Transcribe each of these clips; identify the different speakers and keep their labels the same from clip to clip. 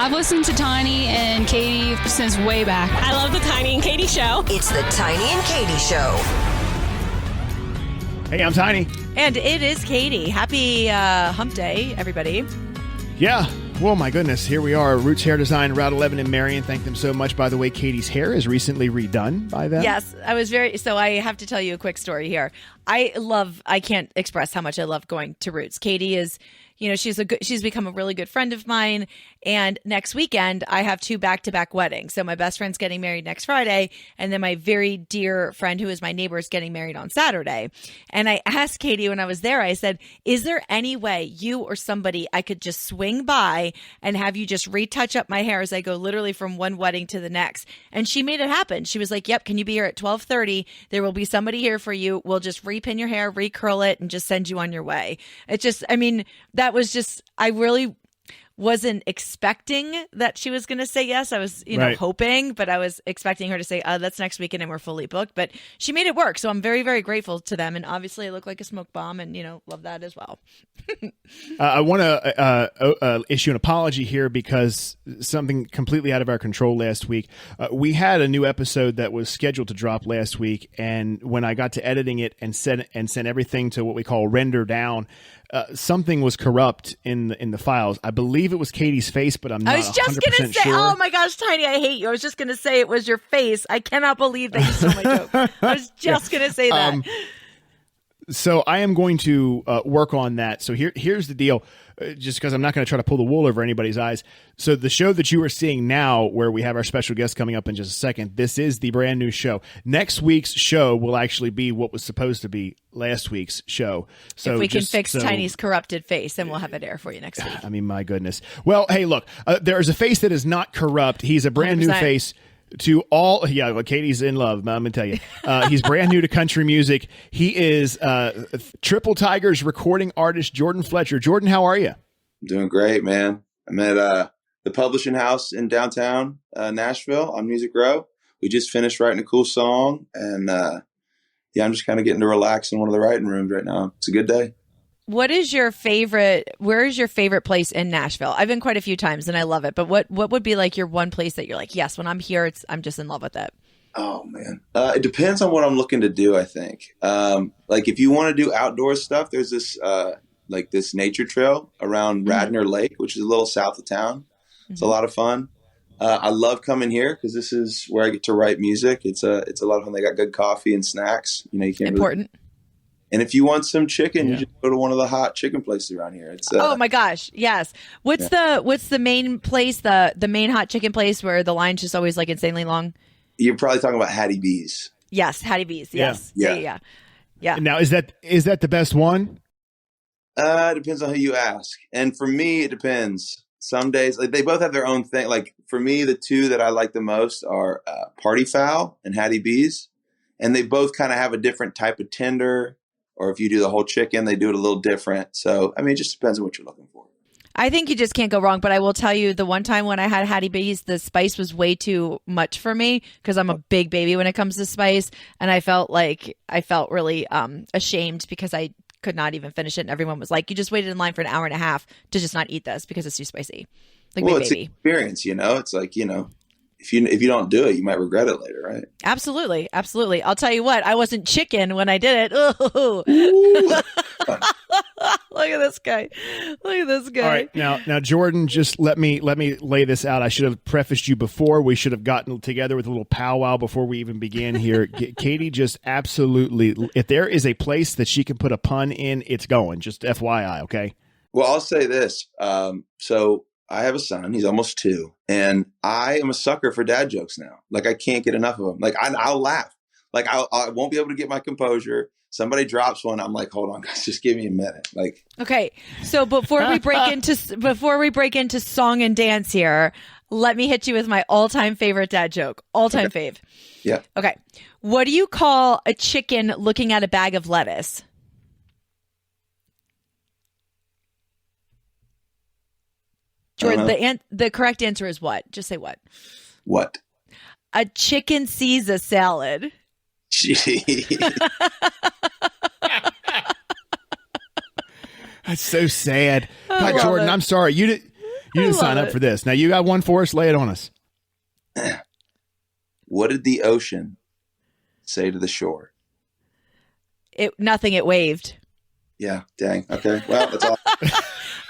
Speaker 1: I've listened to Tiny and Katy since way back.
Speaker 2: I love the Tiny and Katy show.
Speaker 3: It's the Tiny and Katy show.
Speaker 4: Hey, I'm Tiny.
Speaker 5: And it is Katy. Happy hump day, everybody.
Speaker 4: Yeah. Well, my goodness. Here we are. Roots Hair Design, Route 11 in Marion. Thank them so much. By the way, Katy's hair is recently redone by them.
Speaker 5: Yes. So I have to tell you a quick story here. I can't express how much I love going to Roots. Katy is, she's become a really good friend of mine. And next weekend, I have 2 back-to-back weddings. So my best friend's getting married next Friday. And then my very dear friend, who is my neighbor, is getting married on Saturday. And I asked Katy when I was there, I said, is there any way you or somebody I could just swing by and have you just retouch up my hair as I go literally from one wedding to the next? And she made it happen. She was like, yep, can you be here at 12:30? There will be somebody here for you. We'll just repin your hair, recurl it, and just send you on your way. That was just, I really wasn't expecting that she was going to say yes. I was,
Speaker 4: Right.
Speaker 5: hoping, but I was expecting her to say, that's next weekend and we're fully booked. But she made it work. So I'm very, very grateful to them. And obviously I look like a smoke bomb and, love that as well.
Speaker 4: I want to issue an apology here because something completely out of our control last week. We had a new episode that was scheduled to drop last week. And when I got to editing it and sent everything to what we call render down, something was corrupt in the files. I believe it was Katy's face, but I'm not 100%
Speaker 5: I was just going to say,
Speaker 4: sure.
Speaker 5: oh my gosh, Tiny, I hate you. I was just going to say it was your face. I cannot believe that you stole my joke. I was just going to say that.
Speaker 4: So I am going to work on that. So here's the deal, just because I'm not going to try to pull the wool over anybody's eyes. So the show that you are seeing now, where we have our special guest coming up in just a second, this is the brand new show. Next week's show will actually be what was supposed to be last week's show. So
Speaker 5: if we can fix Tiny's corrupted face, then we'll have it air for you next week.
Speaker 4: I mean, my goodness. Well, hey, look, there is a face that is not corrupt. He's a brand
Speaker 5: 100%.
Speaker 4: new face. To all, well, Katy's in love, I'm going to tell you. He's brand new to country music. He is Triple Tigers recording artist Jordan Fletcher. Jordan, how are you?
Speaker 6: I'm doing great, man. I'm at the publishing house in downtown Nashville on Music Row. We just finished writing a cool song, and I'm just kind of getting to relax in one of the writing rooms right now. It's a good day.
Speaker 5: Where is your favorite place in Nashville? I've been quite a few times and I love it, but what would be like your one place that you're like, yes, when I'm here, I'm just in love with it?
Speaker 6: Oh man. It depends on what I'm looking to do, I think. Like if you want to do outdoor stuff, there's this, this nature trail around Radnor Lake, which is a little south of town. It's a lot of fun. I love coming here because this is where I get to write music. It's a lot of fun. They got good coffee and snacks. You can't
Speaker 5: important.
Speaker 6: And if you want some chicken, you just go to one of the hot chicken places around here. It's
Speaker 5: oh my gosh, yes. What's the main place, the main hot chicken place where the line's just always like insanely long?
Speaker 6: You're probably talking about Hattie B's.
Speaker 5: Yes, Hattie B's. Yes. Yeah.
Speaker 4: Now, is that the best one?
Speaker 6: It depends on who you ask. And for me, it depends. Some days, like they both have their own thing. Like for me, the two that I like the most are Party Foul and Hattie B's. And they both kind of have a different type of tender. Or if you do the whole chicken, they do it a little different. So, I mean, it just depends on what you're looking for.
Speaker 5: I think you just can't go wrong. But I will tell you, the one time when I had Hattie B's, the spice was way too much for me because I'm a big baby when it comes to spice. And I felt really ashamed because I could not even finish it. And everyone was like, you just waited in line for an hour and a half to just not eat this because it's too spicy. Like,
Speaker 6: well,
Speaker 5: big
Speaker 6: it's
Speaker 5: baby.
Speaker 6: an experience, It's like, if you don't do it, you might regret it later, right?
Speaker 5: Absolutely. I'll tell you what, I wasn't chicken when I did it. Ooh. Look at this guy.
Speaker 4: All right, now, Jordan, just let me lay this out. I should have prefaced you before. We should have gotten together with a little powwow before we even began here. Katy just absolutely, if there is a place that she can put a pun in, it's going. Just FYI, okay?
Speaker 6: Well, I'll say this. So I have a son. He's almost 2. And I am a sucker for dad jokes now. Like, I can't get enough of them. Like, I'll laugh. Like, I won't be able to get my composure. Somebody drops one. I'm like, hold on, guys, just give me a minute. Like,
Speaker 5: okay. So before we break into song and dance here, let me hit you with my all-time favorite dad joke. All-time fave.
Speaker 6: Yeah.
Speaker 5: Okay. What do you call a chicken looking at a bag of lettuce? Jordan, the correct answer is what? Just say what.
Speaker 6: What?
Speaker 5: A chicken sees a salad.
Speaker 4: That's so sad. God,
Speaker 5: love
Speaker 4: Jordan,
Speaker 5: it.
Speaker 4: I'm sorry. You didn't sign up for this. Now you got one for us. Lay it on us.
Speaker 6: What did the ocean say to the shore?
Speaker 5: Nothing. It waved.
Speaker 6: Yeah. Dang. Okay. Well, that's all.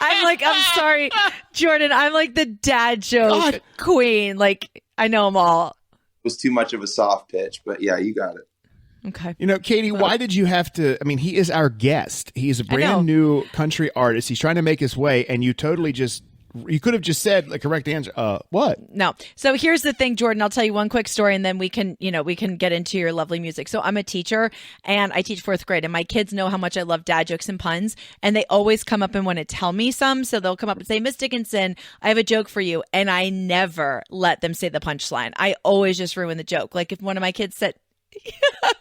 Speaker 5: I'm sorry, Jordan. I'm like the dad joke queen. Like, I know them all.
Speaker 6: It was too much of a soft pitch, but yeah, you got it.
Speaker 5: Okay.
Speaker 4: Katy, why did you have to? I mean, he is our guest. He is a brand new country artist. He's trying to make his way, and you totally you could have just said the correct answer. What?
Speaker 5: No. So here's the thing, Jordan. I'll tell you one quick story, and then we can get into your lovely music. So I'm a teacher, and I teach 4th grade, and my kids know how much I love dad jokes and puns, and they always come up and want to tell me some. So they'll come up and say, Miss Dickinson, I have a joke for you, and I never let them say the punchline. I always just ruin the joke. Like if one of my kids said,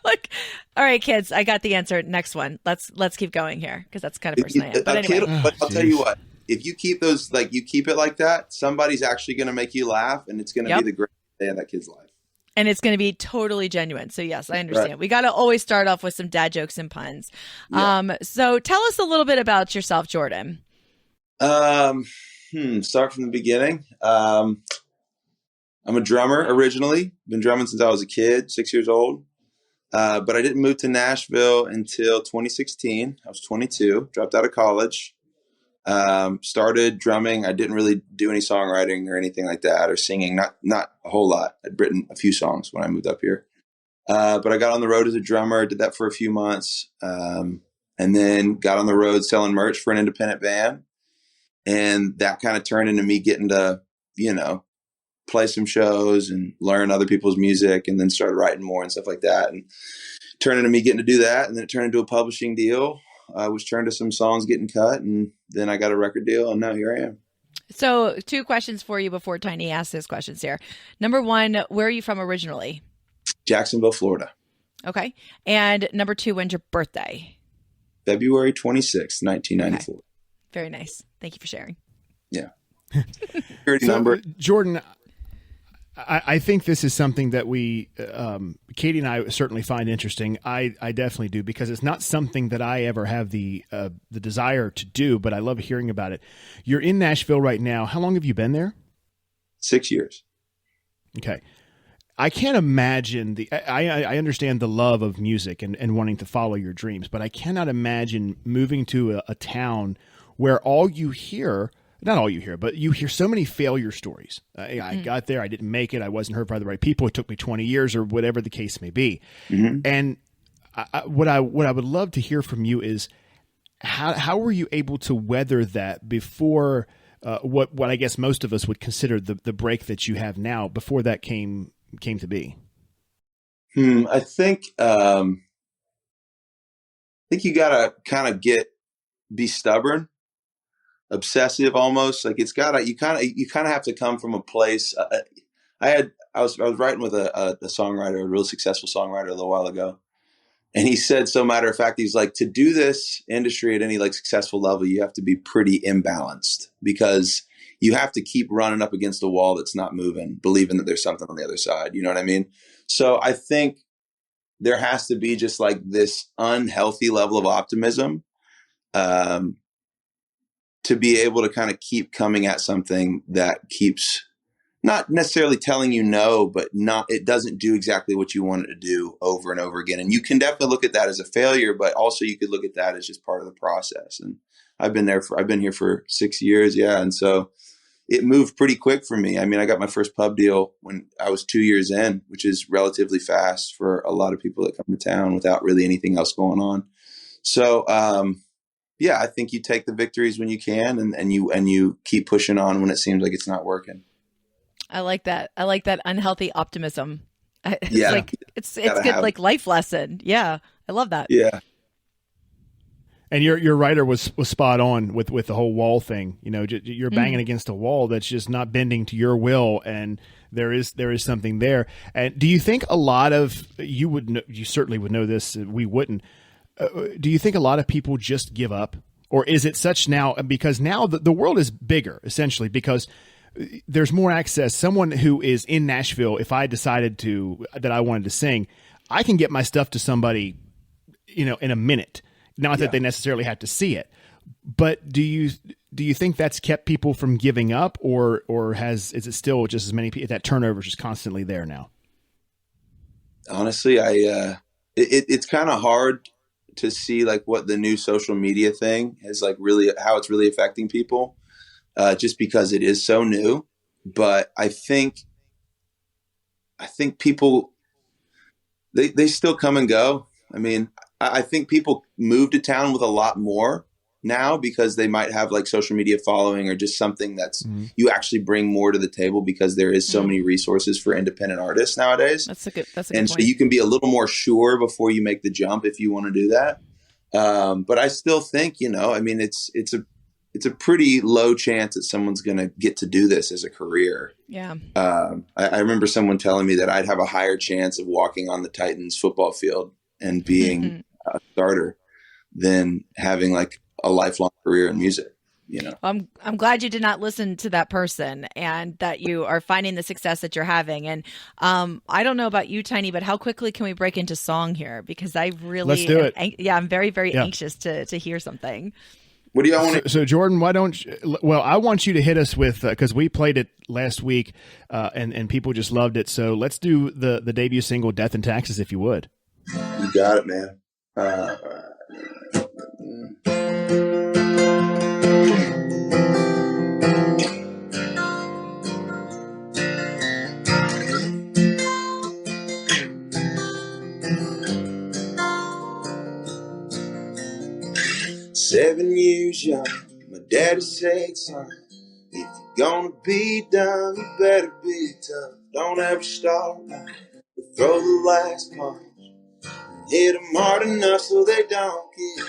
Speaker 5: like, all right, kids, I got the answer. Next one. Let's keep going here because that's the kind of person I am. But anyway,
Speaker 6: I'll tell you what. If you keep those, like you keep it like that, somebody's actually going to make you laugh, and it's going to be the greatest day of that kid's life.
Speaker 5: And it's going to be totally genuine. So yes, I understand. Right. We got to always start off with some dad jokes and puns. Yeah. So tell us a little bit about yourself, Jordan.
Speaker 6: Start from the beginning. I'm a drummer originally. Been drumming since I was a kid, 6 years old. But I didn't move to Nashville until 2016. I was 22, dropped out of college. Started drumming. I didn't really do any songwriting or anything like that or singing, not a whole lot. I'd written a few songs when I moved up here. But I got on the road as a drummer, did that for a few months. And then got on the road selling merch for an independent band. And that kind of turned into me getting to, play some shows and learn other people's music, and then started writing more and stuff like that. And turned into me getting to do that. And then it turned into a publishing deal. Which turned to some songs getting cut, and then I got a record deal, and now here I am.
Speaker 5: So 2 questions for you before Tiny asks his questions here. Number 1, where are you from originally?
Speaker 6: Jacksonville, Florida.
Speaker 5: Okay. And number 2, when's your birthday?
Speaker 6: February 26th, 1994. Okay.
Speaker 5: Very nice. Thank you for sharing.
Speaker 6: Yeah. Number.
Speaker 4: Jordan, I think this is something that we, Katy and I certainly find interesting. I definitely do, because it's not something that I ever have the desire to do, but I love hearing about it. You're in Nashville right now. How long have you been there?
Speaker 6: 6 years.
Speaker 4: Okay. I can't imagine I understand the love of music and wanting to follow your dreams, but I cannot imagine moving to a town where not all you hear, but you hear so many failure stories. I got there, I didn't make it, I wasn't heard by the right people, it took me 20 years or whatever the case may be. Mm-hmm. And what I would love to hear from you is how were you able to weather that before what I guess most of us would consider the break that you have now, before that came to be?
Speaker 6: I think you gotta kind of be stubborn. Obsessive almost, like you kind of have to come from a place. I was writing with a songwriter, a real successful songwriter a little while ago, and he said, so matter of fact, he's like, to do this industry at any like successful level, you have to be pretty imbalanced, because you have to keep running up against a wall that's not moving, believing that there's something on the other side. You know what I mean? So I think there has to be just like this unhealthy level of optimism, to be able to kind of keep coming at something that keeps not necessarily telling you no, but it doesn't do exactly what you want it to do over and over again. And you can definitely look at that as a failure, but also you could look at that as just part of the process. And I've been here for 6 years. Yeah. And so it moved pretty quick for me. I mean, I got my first pub deal when I was 2 years in, which is relatively fast for a lot of people that come to town without really anything else going on. So, yeah, I think you take the victories when you can, and you keep pushing on when it seems like it's not working.
Speaker 5: I like that. I like that unhealthy optimism. It's
Speaker 6: yeah,
Speaker 5: like it's good, like life lesson. Yeah, I love that.
Speaker 6: Yeah.
Speaker 4: And your writer was spot on with the whole wall thing. You're banging against a wall that's just not bending to your will, and there is something there. And do you think a lot of you certainly would know this, we wouldn't. Do you think a lot of people just give up, or is it such now, because now the world is bigger, essentially, because there's more access. Someone who is in Nashville, if I decided that I wanted to sing, I can get my stuff to somebody, in a minute. Not that they necessarily have to see it, but do you do you think that's kept people from giving up, or is it still just as many people, that turnover is just constantly there now?
Speaker 6: Honestly, it's kind of hard to see like what the new social media thing is like, really how it's really affecting people, just because it is so new. But I think people, they still come and go. I mean, I think people move to town with a lot more now because they might have like social media following or just something that's you actually bring more to the table because there is so many resources for independent artists nowadays.
Speaker 5: That's a good
Speaker 6: and
Speaker 5: point.
Speaker 6: So you can be a little more sure before you make the jump if you want to do that. But I still think, I mean, it's a pretty low chance that someone's going to get to do this as a career.
Speaker 5: Yeah.
Speaker 6: I remember someone telling me that I'd have a higher chance of walking on the Titans football field and being a starter than having like a lifelong career in music.
Speaker 5: I'm glad you did not listen to that person and that you are finding the success that you're having. And I don't know about you, Tiny, but how quickly can we break into song here? Because I really,
Speaker 4: let's do it.
Speaker 5: I'm very, very anxious to hear something.
Speaker 6: What do y'all want to?
Speaker 4: So Jordan, why don't you, I want you to hit us with, because we played it last week and people just loved it. So let's do the debut single, Death and Taxes, if you would.
Speaker 6: You got it, man. 7 years young, my daddy said, son, if you're gonna be done, you better be tough. Don't ever start now, but throw the last punch. Hit them hard enough so they don't get up.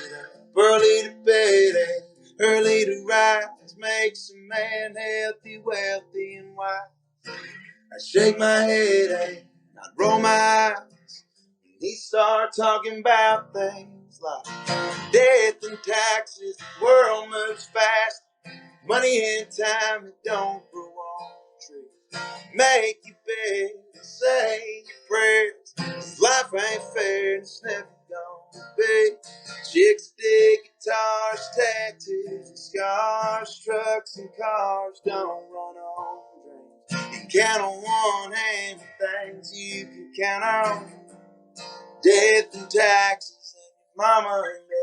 Speaker 6: Early to bed and early to rise makes a man healthy, wealthy, and wise. I shake my head and I roll my eyes when he start talking about things like death and taxes. The world moves fast. Money and time, it don't grow on trees. Make your bed and say your prayers. 'Cause life ain't fair and it's never gonna be. Chicks dig guitars, tattoos and scars. Trucks and cars don't run on dreams. You count on one hand the things you can count on. Death and taxes and your mama and me.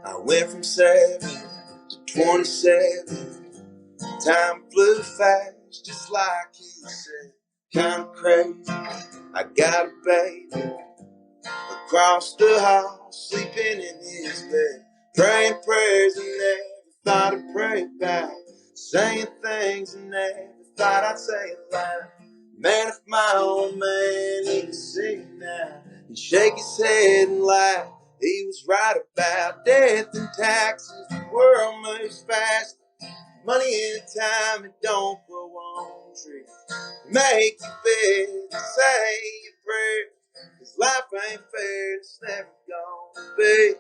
Speaker 6: I went from 7 to 27. Time flew fast, just like he said. Kinda crazy, I got a baby across the hall, sleeping in his bed. Praying prayers I never thought I'd pray about. Saying things I never thought I'd say aloud. Man, if my old man, he could see now, he'd shake his head and laugh. He was right about death and taxes. The world moves fast. Money and time, it don't grow on trees. Make your bed and say your prayers. 'Cause life ain't fair, it's never gonna be.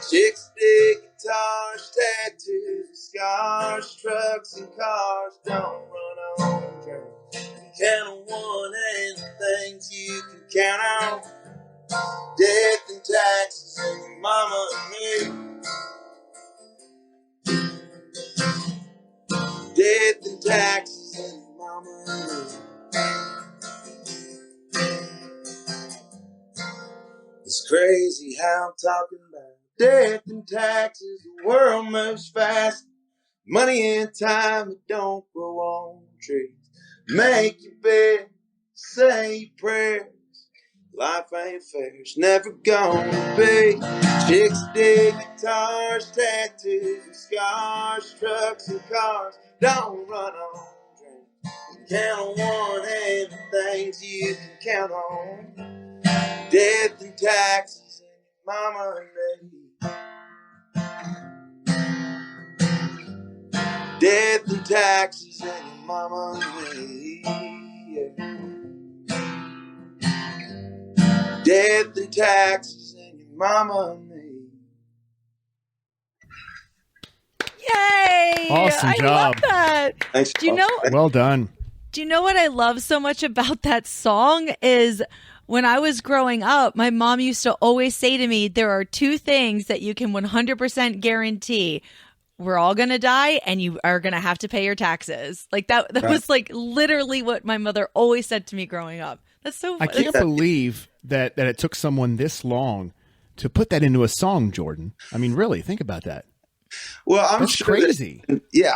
Speaker 6: Chicks dig guitars, tattoos and scars. Trucks and cars don't run on dreams. You count on one hand the things you can count on. Death and taxes and your mama and me. Death and taxes and your mama and me. It's crazy how I'm talking about death and taxes. The world moves fast. Money and time, it don't grow on trees. Make your bed, say your prayers. Life ain't fair, it's never gonna be. Chicks dig guitars, tattoos and scars. Trucks and cars don't run on dreams. Count on one hand the things you can count on. Death and taxes and your mama and me. Death and taxes and your mama and me. Yeah. Death and taxes and your mama and me.
Speaker 5: Yay!
Speaker 4: Awesome job.
Speaker 5: I love that.
Speaker 6: Thanks.
Speaker 5: Do you know?
Speaker 4: Well done.
Speaker 5: Do you know what I love so much about that song is when I was growing up, my mom used to always say to me, there are two things that you can 100% guarantee. We're all going to die and you are going to have to pay your taxes. Like that was like literally what my mother always said to me growing up. That's so
Speaker 4: I can't believe that it took someone this long to put that into a song, Jordan. I mean, really, think about that.
Speaker 6: Well,
Speaker 4: That's
Speaker 6: sure
Speaker 4: crazy.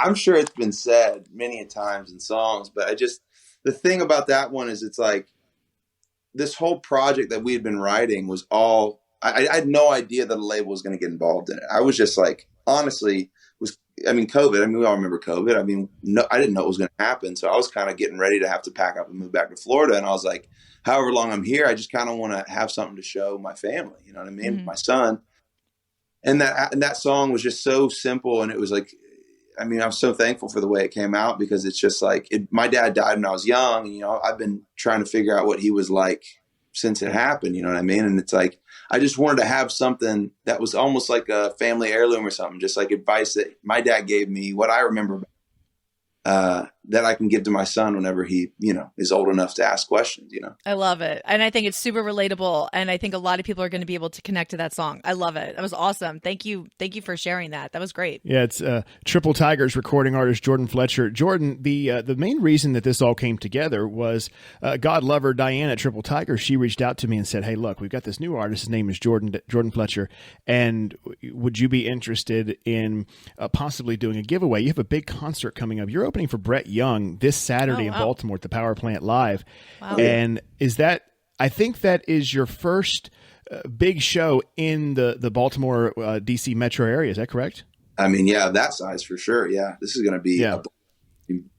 Speaker 6: I'm sure it's been said many a times in songs, but the thing about that one is it's like this whole project that we had been writing was all, I had no idea that a label was going to get involved in it. I was just like, honestly, COVID, we all remember COVID. No, I didn't know it was going to happen. So I was kind of getting ready to have to pack up and move back to Florida. And I was like, however long I'm here, I just kind of want to have something to show my family, you know what I mean?
Speaker 5: Mm-hmm.
Speaker 6: My son. And that song was just so simple. And it was like, I'm so thankful for the way it came out because it's just like, my dad died when I was young. And, I've been trying to figure out what he was like since it happened, you know what I mean? And it's like, I just wanted to have something that was almost like a family heirloom or something, just like advice that my dad gave me, what I remember that I can give to my son whenever he, is old enough to ask questions,
Speaker 5: I love it. And I think it's super relatable. And I think a lot of people are going to be able to connect to that song. I love it. That was awesome. Thank you. Thank you for sharing that. That was great.
Speaker 4: Yeah, it's Triple Tigers recording artist Jordan Fletcher. Jordan, the main reason that this all came together was God lover Diane at Triple Tigers. She reached out to me and said, hey, look, we've got this new artist. His name is Jordan Fletcher. And would you be interested in possibly doing a giveaway? You have a big concert coming up. You're opening for Brett Young this Saturday in Baltimore at the Power Plant Live. Wow. And I think that is your first big show in the Baltimore, DC metro area. Is that correct?
Speaker 6: That size for sure. Yeah. This is going to be,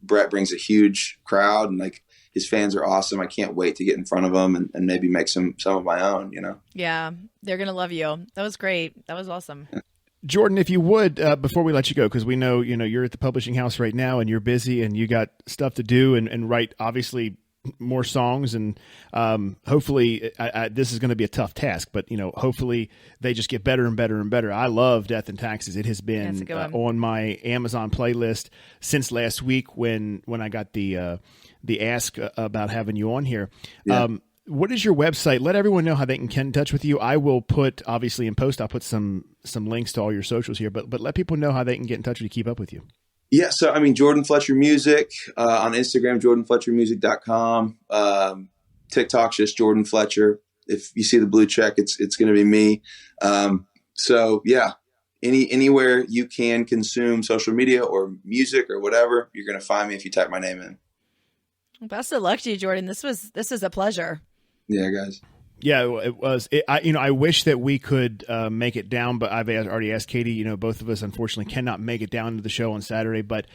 Speaker 6: Brett brings a huge crowd and like his fans are awesome. I can't wait to get in front of them and maybe make some of my own,
Speaker 5: Yeah. They're going to love you. That was great. That was awesome.
Speaker 4: Jordan, if you would, before we let you go, because we know, you're at the publishing house right now and you're busy and you got stuff to do and write, obviously, more songs. And hopefully this is going to be a tough task, but, hopefully they just get better and better and better. I love Death and Taxes. It has been on my Amazon playlist since last week when I got the ask about having you on here. Yeah. What is your website? Let everyone know how they can get in touch with you. I will put, obviously in post, I'll put some links to all your socials here, but let people know how they can get in touch with you, keep up with you.
Speaker 6: Yeah. So, Jordan Fletcher Music on Instagram, jordanfletchermusic.com. TikTok's just Jordan Fletcher. If you see the blue check, it's going to be me. So yeah, anywhere you can consume social media or music or whatever, you're going to find me if you type my name in.
Speaker 5: Best of luck to you, Jordan. This is a pleasure.
Speaker 6: Yeah, guys.
Speaker 4: Yeah, it was. I wish that we could make it down, but I've already asked Katy. Both of us unfortunately cannot make it down to the show on Saturday. But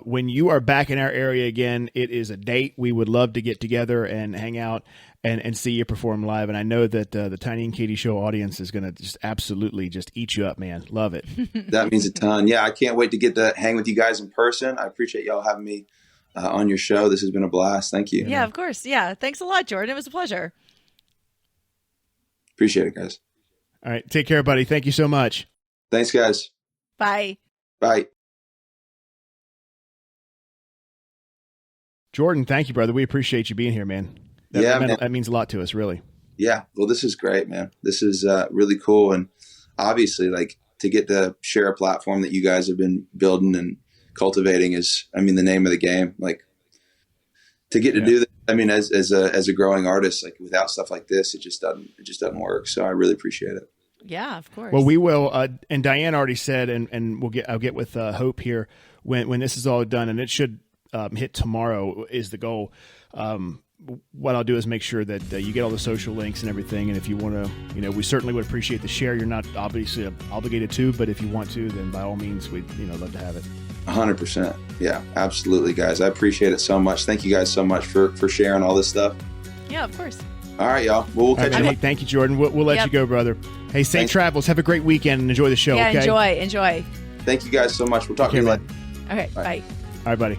Speaker 4: when you are back in our area again, it is a date. We would love to get together and hang out and see you perform live. And I know that the Tiny and Katy show audience is going to just absolutely just eat you up, man. Love it.
Speaker 6: That means a ton. Yeah, I can't wait to get to hang with you guys in person. I appreciate y'all having me on your show. This has been a blast. Thank you.
Speaker 5: Yeah, of course. Yeah. Thanks a lot, Jordan. It was a pleasure.
Speaker 6: Appreciate it, guys.
Speaker 4: All right. Take care, buddy. Thank you so much.
Speaker 6: Thanks, guys.
Speaker 5: Bye.
Speaker 6: Bye.
Speaker 4: Jordan, thank you, brother. We appreciate you being here, man. That means a lot to us, really.
Speaker 6: Yeah. Well, this is great, man. This is really cool. And obviously, like, to get to share a platform that you guys have been building and cultivating is, the name of the game. Like, to get to do that, as a growing artist, like without stuff like this, it just doesn't work. So I really appreciate it.
Speaker 5: Yeah, of course.
Speaker 4: Well, we will. And Diane already said, and I'll get with Hope here when this is all done, and it should hit tomorrow is the goal. What I'll do is make sure that you get all the social links and everything. And if you want to, we certainly would appreciate the share. You're not obviously obligated to, but if you want to, then by all means, we'd love to have it.
Speaker 6: 100%. Yeah, absolutely, guys. I appreciate it so much. Thank you guys so much for sharing all this stuff.
Speaker 5: Yeah, of course.
Speaker 6: All right, y'all. Well, we'll catch you.
Speaker 4: Hey, thank you, Jordan. We'll let you go, brother. Hey, safe travels. Have a great weekend and enjoy the show.
Speaker 5: Yeah,
Speaker 4: okay?
Speaker 5: enjoy.
Speaker 6: Thank you guys so much. We'll talk to you later.
Speaker 5: Okay, bye.
Speaker 4: All right, buddy.